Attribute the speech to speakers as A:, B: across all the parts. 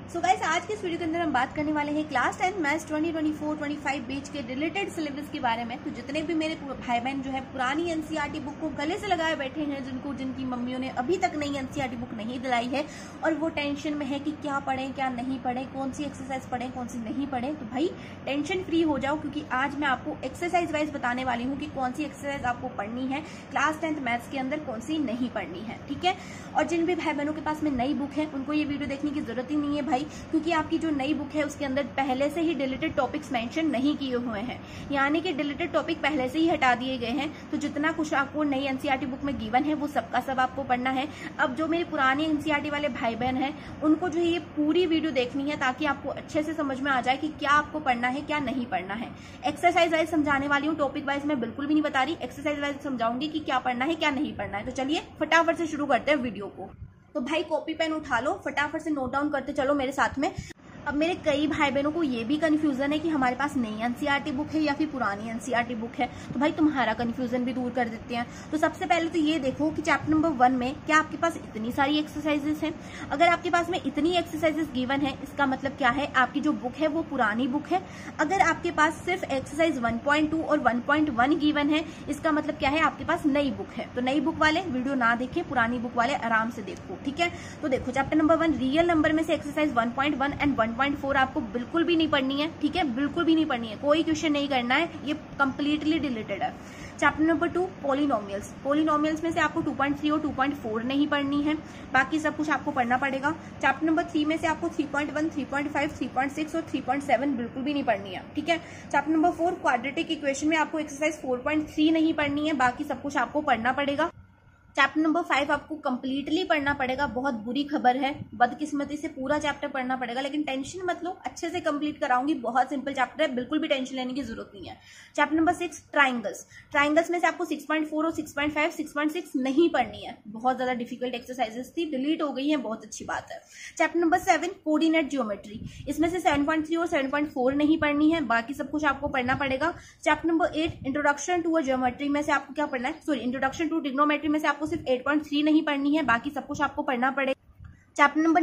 A: So guys, आज के इस वीडियो के अंदर हम बात करने वाले हैं क्लास 10 मैथ्स 2024-25 बैच के रिलेटेड सिलेबस के बारे में। तो जितने भी मेरे भाई बहन जो है पुरानी एनसीईआरटी बुक को गले से लगाए बैठे हैं, जिनकी मम्मियों ने अभी तक नई एनसीईआरटी बुक नहीं दिलाई है और वो टेंशन में है कि क्या पढ़ें क्या नहीं पढ़ें, कौन सी एक्सरसाइज पढ़ें कौन सी नहीं पढ़ें, तो भाई टेंशन फ्री हो जाओ, क्योंकि आज मैं आपको एक्सरसाइज वाइज बताने वाली हूँ कि कौन सी एक्सरसाइज आपको पढ़नी है क्लास 10 मैथ्स के अंदर, कौन सी नहीं पढ़नी है। ठीक है, और जिन भी भाई बहनों के पास में नई बुक है उनको ये वीडियो देखने की जरूरत ही नहीं है भाई, क्योंकि आपकी जो नई बुक है उसके अंदर पहले से ही डिलीटेड टॉपिक्स मेंशन नहीं किए हुए हैं, यानी कि डिलीटेड टॉपिक पहले से ही हटा दिए गए हैं। तो जितना कुछ आपको नई एनसीईआरटी बुक में गिवन है वो सबका सब आपको पढ़ना है। अब जो मेरे पुराने एनसीईआरटी वाले भाई बहन हैं उनको जो है ये पूरी वीडियो देखनी है, ताकि आपको अच्छे से समझ में आ जाए कि क्या आपको पढ़ना है क्या नहीं पढ़ना है। एक्सरसाइज वाइज समझाने वाली हूँ, टॉपिक वाइज मैं बिल्कुल भी नहीं बता रही, एक्सरसाइज वाइज समझाऊंगी कि क्या पढ़ना है क्या नहीं पढ़ना है। तो चलिए फटाफट से शुरू करते हैं वीडियो को। तो भाई कॉपी पेन उठा लो, फटाफट से नोट डाउन करते चलो मेरे साथ में। अब मेरे कई भाई बहनों को ये भी कंफ्यूजन है कि हमारे पास नई एनसीईआरटी बुक है या फिर पुरानी एनसीईआरटी बुक है, तो भाई तुम्हारा कंफ्यूजन भी दूर कर देते हैं। तो सबसे पहले तो ये देखो कि चैप्टर नंबर 1 में क्या आपके पास इतनी सारी एक्सरसाइजेस हैं। अगर आपके पास में इतनी एक्सरसाइजेस गिवन है, इसका मतलब क्या है, आपकी जो बुक है वो पुरानी बुक है। अगर आपके पास सिर्फ एक्सरसाइज 1.2 और 1.1 गिवन है, इसका मतलब क्या है, आपके पास नई बुक है। तो नई बुक वाले वीडियो ना देखें, पुरानी बुक वाले आराम से देखो। ठीक है, तो देखो चैप्टर नंबर 1 रियल नंबर में से एक्सरसाइज 1.1 एंड 1.4 आपको बिल्कुल भी नहीं पढ़नी है। ठीक है, बिल्कुल भी नहीं पढ़नी है, कोई क्वेश्चन नहीं करना है, ये कंप्लीटली डिलीटेड है। चैप्टर नंबर 2 पॉलिनोमियल्स, पॉलिनोमियल्स में से आपको 2.3 और 2.4 नहीं पढ़नी है, बाकी सब कुछ आपको पढ़ना पड़ेगा। चैप्टर नंबर 3 में से आपको 3.1, 3.5, 3.6 और 3.7 बिल्कुल भी नहीं पढ़नी है। ठीक है, चैप्टर नंबर 4 क्वाड्रेटिक इक्वेशन में आपको एक्सरसाइज 4.3 नहीं पढ़नी है, बाकी सब कुछ आपको पढ़ना पड़ेगा। चैप्टर नंबर 5 आपको कंप्लीटली पढ़ना पड़ेगा। बहुत बुरी खबर है, बदकिस्मती से पूरा चैप्टर पढ़ना पड़ेगा, लेकिन टेंशन मत लो, अच्छे से कंप्लीट कराऊंगी। बहुत सिंपल चैप्टर है, बिल्कुल भी टेंशन लेने की जरूरत नहीं है। चैप्टर नंबर 6 ट्राइंगल्स, ट्राइंगल्स में से आपको 6.4 और 6.5, 6.6 नहीं पढ़नी है, बहुत ज्यादा डिफिकल्ट एक्सरसाइजेस थी, डिलीट हो गई है, बहुत अच्छी बात है। चैप्टर नंबर 7 कोऑर्डिनेट ज्योमेट्री, इसमें से 7.3 और 7.4 नहीं पढ़नी है, बाकी सब कुछ आपको पढ़ना पड़ेगा। Chapter number 8 introduction to geometry में से आपको क्या पढ़ना है, सॉरी इंट्रोडक्शन टू ट्रिग्नोमेट्री में से आपको सिर्फ 8.3 नहीं पढ़नी है, बाकी सब कुछ आपको पढ़ना पड़ेगा। चैप्टर नंबर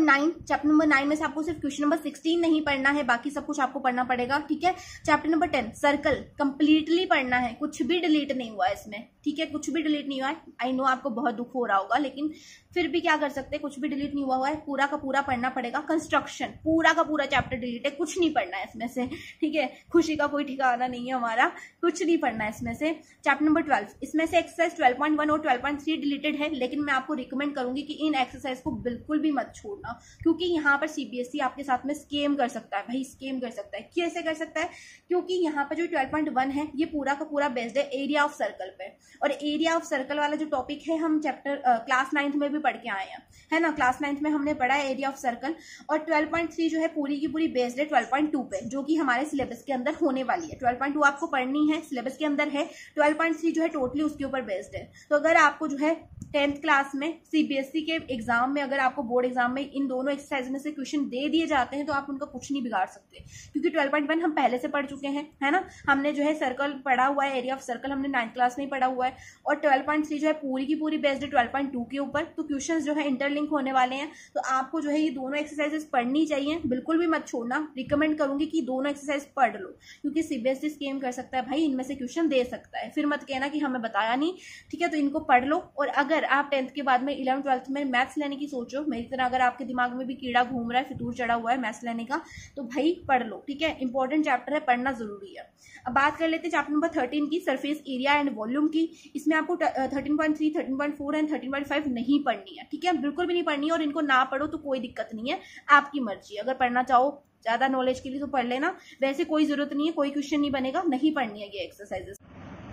A: 9 में से आपको सिर्फ क्वेश्चन नंबर 16 नहीं पढ़ना है, बाकी सब कुछ आपको पढ़ना पड़ेगा। ठीक है, चैप्टर नंबर 10 सर्कल कंप्लीटली पढ़ना है, कुछ भी डिलीट नहीं हुआ है इसमें। ठीक है, कुछ भी डिलीट नहीं हुआ है। आई नो आपको बहुत दुख हो रहा होगा, लेकिन फिर भी क्या कर सकते हैं, कुछ भी डिलीट नहीं हुआ है, पूरा का पूरा पढ़ना पड़ेगा। कंस्ट्रक्शन पूरा का पूरा चैप्टर डिलीट है, कुछ नहीं पढ़ना है इसमें से। ठीक है, खुशी का कोई ठिकाना नहीं है हमारा, कुछ नहीं पढ़ना है इसमें से। चैप्टर नंबर 12 इसमें से एक्सरसाइज 12.1 और 12.3 डिलीटेड है, लेकिन मैं आपको रिकमेंड करूंगी कि इन एक्सरसाइज को बिल्कुल भी मत छोड़ना, क्योंकि यहाँ पर सीबीएसई आपके साथ में स्केम कर सकता है। भाई स्केम कर सकता है, कैसे कर सकता है, क्योंकि यहाँ पर जो 12.1 है ये पूरा का पूरा बेस्ड है एरिया ऑफ सर्कल पे, और एरिया ऑफ सर्कल वाला जो टॉपिक है हम चैप्टर क्लास 9th में भी पढ़ के आए हैं, है ना। क्लास 9th में हमने पढ़ा है एरिया ऑफ सर्कल, और 12.3 जो है पूरी की पूरी बेस्ड है 12.2 पे, जो कि हमारे सिलेबस के अंदर होने वाली है। 12.2 आपको पढ़नी है, सिलेबस के अंदर है, 12.3 जो है टोटली उसके ऊपर बेस्ड है। तो अगर आपको जो है 10th क्लास में सीबीएसई के एग्जाम में, अगर आपको बोर्ड एग्जाम में इन दोनों एक्सरसाइज में से क्वेश्चन दे दिए जाते हैं, तो आप उनका कुछ नहीं बिगाड़ सकते, क्योंकि 12.1 हम पहले से पढ़ चुके हैं, है ना। हमने जो है सर्कल पढ़ा हुआ है, एरिया ऑफ सर्कल हमने 9th क्लास में ही पढ़ा हुआ है, और 12.3 जो है पूरी की पूरी बेस्ड है 12.2 के ऊपर। तो क्वेश्चंस जो है इंटरलिंक होने वाले हैं, तो आपको जो है ये दोनों एक्सरसाइजेस पढ़नी चाहिए, बिल्कुल भी मत छोड़ना। रिकमेंड करूंगी कि दोनों एक्सरसाइज पढ़ लो, क्योंकि सीबीएसई स्केम कर सकता है भाई, इनमें से क्वेश्चन दे सकता है, फिर मत कहना कि हमें बताया नहीं। ठीक है, तो इनको पढ़ लो। और अगर आप 10th के बाद में 11th 12th में मैथ्स लेने की सोचो, मेरी तरह अगर आपके दिमाग में भी कीड़ा घूम रहा है, फितूर चढ़ा हुआ है मैथ्स लेने का, तो भाई पढ़ लो। ठीक है, इंपॉर्टेंट चैप्टर है, पढ़ना जरूरी है। अब बात कर लेते हैं चैप्टर नंबर 13 की, सरफेस एरिया एंड वॉल्यूम की। इसमें आपको 13.3, 13.4 एंड 13.5 नहीं पढ़नी है। ठीक है, बिल्कुल भी नहीं पढ़नी है, और इनको ना पढ़ो तो कोई दिक्कत नहीं है, आपकी मर्जी। अगर पढ़ना चाहो ज्यादा नॉलेज के लिए तो पढ़ लेना, वैसे कोई जरूरत नहीं है, कोई क्वेश्चन नहीं बनेगा, नहीं पढ़नी है ये एक्सरसाइजेस।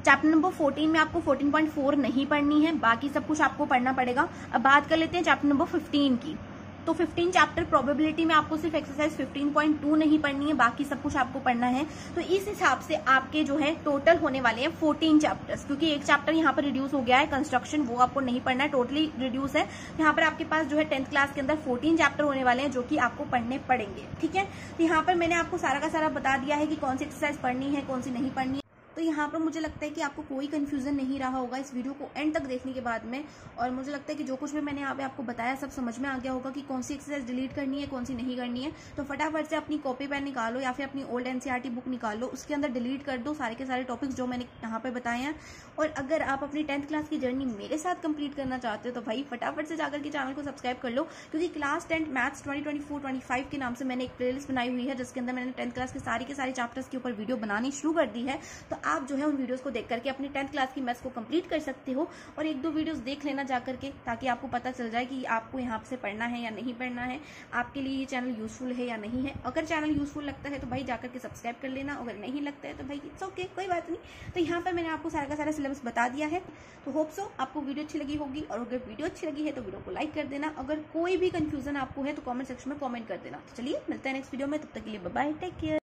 A: चैप्टर नंबर 14 में आपको 14.4 नहीं पढ़नी है, बाकी सब कुछ आपको पढ़ना पड़ेगा। अब बात कर लेते हैं चैप्टर नंबर 15 की। तो 15 चैप्टर प्रोबेबिलिटी में आपको सिर्फ एक्सरसाइज 15.2 नहीं पढ़नी है, बाकी सब कुछ आपको पढ़ना है। तो इस हिसाब से आपके जो है टोटल होने वाले हैं 14 चैप्टर्स, क्योंकि एक चैप्टर यहाँ पर रिड्यूस हो गया है कंस्ट्रक्शन, वो आपको नहीं पढ़ना है, टोटली रिड्यूस है। यहाँ पर आपके पास जो है 10th क्लास के अंदर 14 चैप्टर होने वाले हैं, जो कि आपको पढ़ने पड़ेंगे। ठीक है, तो यहाँ पर मैंने आपको सारा का सारा बता दिया है कि कौन सी एक्सरसाइज पढ़नी है कौन सी नहीं पढ़नी है। तो यहाँ पर मुझे लगता है कि आपको कोई कंफ्यूजन नहीं रहा होगा इस वीडियो को एंड तक देखने के बाद में, और मुझे लगता है कि जो कुछ भी मैंने यहाँ पे आपको बताया सब समझ में आ गया होगा कि कौन सी एक्सरसाइज डिलीट करनी है, कौन सी नहीं करनी है। तो फटाफट से अपनी कॉपी पेन निकालो या फिर अपनी ओल्ड एनसीईआरटी बुक निकालो, उसके अंदर डिलीट कर दो सारे के सारे टॉपिक्स जो मैंने यहाँ पे बताए हैं। और अगर आप अपनी 10th क्लास की जर्नी मेरे साथ कंप्लीट करना चाहते हो तो भाई फटाफट से जाकर के चैनल को सब्सक्राइब कर लो, क्योंकि क्लास 10 मैथ्स 2024-25 के नाम से मैंने एक प्लेलिस्ट बनाई हुई है जिसके अंदर मैंने 10th क्लास के सारे चैप्टर्स के ऊपर वीडियो बनानी शुरू कर दी है। तो आप जो है उन वीडियोस को देख करके अपनी 10th क्लास की मैथ्स को कंप्लीट कर सकते हो, और 1-2 वीडियोस देख लेना जा करके, ताकि आपको पता चल जाए कि आपको यहाँ से पढ़ना है या नहीं पढ़ना है, आपके लिए ये चैनल यूजफुल है या नहीं है। अगर चैनल यूजफुल लगता है तो भाई जाकर के सब्सक्राइब कर लेना, अगर नहीं लगता है तो भाई इट्स ओके, कोई बात नहीं। तो यहाँ पर मैंने आपको सारा का सारा सिलेबस बता दिया है। तो होप सो आपको वीडियो अच्छी लगी होगी, और अगर वीडियो अच्छी लगी है तो वीडियो को लाइक कर देना। अगर कोई भी कंफ्यूजन आपको है तो कमेंट सेक्शन में कमेंट कर देना। तो चलिए मिलते हैं नेक्स्ट वीडियो में, तब तक के लिए बाय बाय, टेक केयर।